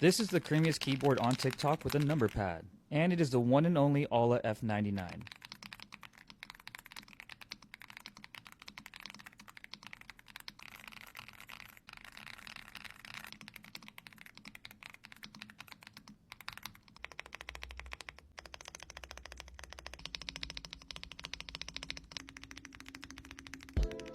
This is the creamiest keyboard on TikTok with a number pad, and it is the one and only Aula F99.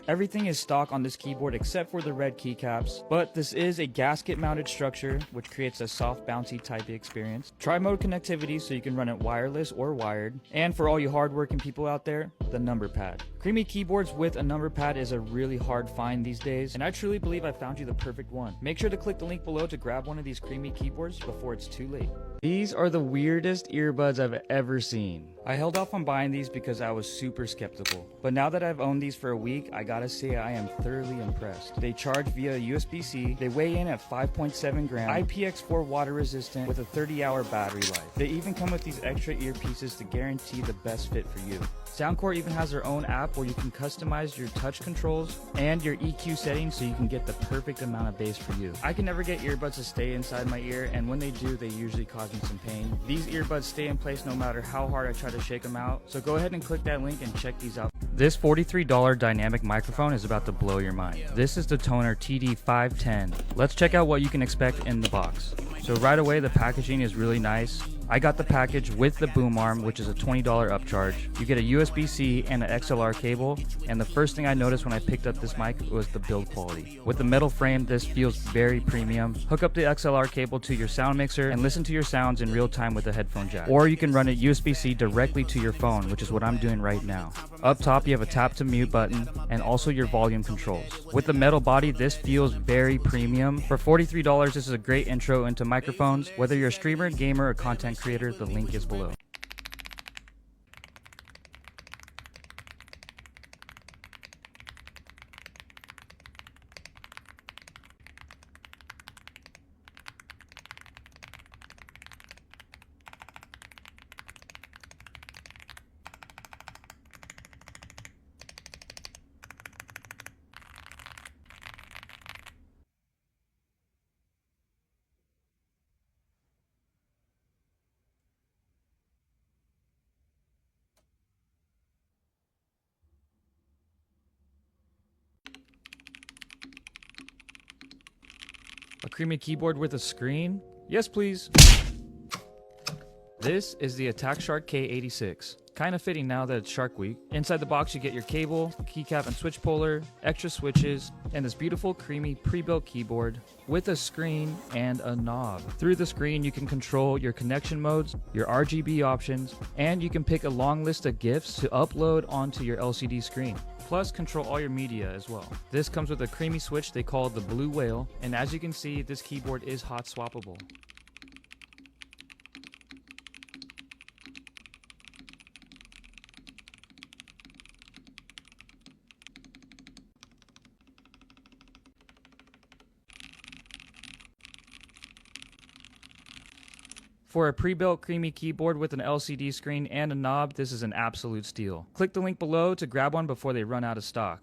Everything is stock on this keyboard except for the red keycaps, but this is a gasket mounted structure which creates a soft bouncy typey experience. Tri-mode connectivity so you can run it wireless or wired, and for all you hardworking people out there, the number pad. Creamy keyboards with a number pad is a really hard find these days, and I truly believe I found you the perfect one. Make sure to click the link below to grab one of these creamy keyboards before it's too late. These are the weirdest earbuds I've ever seen. I held off on buying these because I was super skeptical, but now that I've owned these for a week, I gotta say I am thoroughly impressed. They charge via USB-C, they weigh in at 5.7 grams, IPX4 water resistant with a 30-hour battery life. They even come with these extra earpieces to guarantee the best fit for you. Soundcore even has their own app where you can customize your touch controls and your EQ settings so you can get the perfect amount of bass for you. I can never get earbuds to stay inside my ear, and when they do, they usually cause me some pain. These earbuds stay in place no matter how hard I try to shake them out, so go ahead and click that link and check these out. This $43 dynamic microphone is about to blow your mind. This is the Toner TD510. Let's check out what you can expect in the box. So right away, the packaging is really nice. I got the package with the boom arm, which is a $20 upcharge. You get a USB-C and an XLR cable, and the first thing I noticed when I picked up this mic was the build quality. With the metal frame, this feels very premium. Hook up the XLR cable to your sound mixer and listen to your sounds in real time with a headphone jack. Or you can run it USB-C directly to your phone, which is what I'm doing right now. Up top, you have a tap to mute button and also your volume controls. With the metal body, this feels very premium. For $43, this is a great intro into microphones. Whether you're a streamer, gamer, or content creator, the link is below. A creamy keyboard with a screen? Yes, please. This is the ATTACK SHARK K86. Kind of fitting now that it's Shark Week. Inside the box you get your cable, keycap and switch puller, extra switches, and this beautiful creamy pre-built keyboard with a screen and a knob. Through the screen you can control your connection modes, your RGB options, and you can pick a long list of GIFs to upload onto your LCD screen. Plus control all your media as well. This comes with a creamy switch they call the Blue Whale, and as you can see, this keyboard is hot swappable. For a pre-built creamy keyboard with an LCD screen and a knob, this is an absolute steal. Click the link below to grab one before they run out of stock.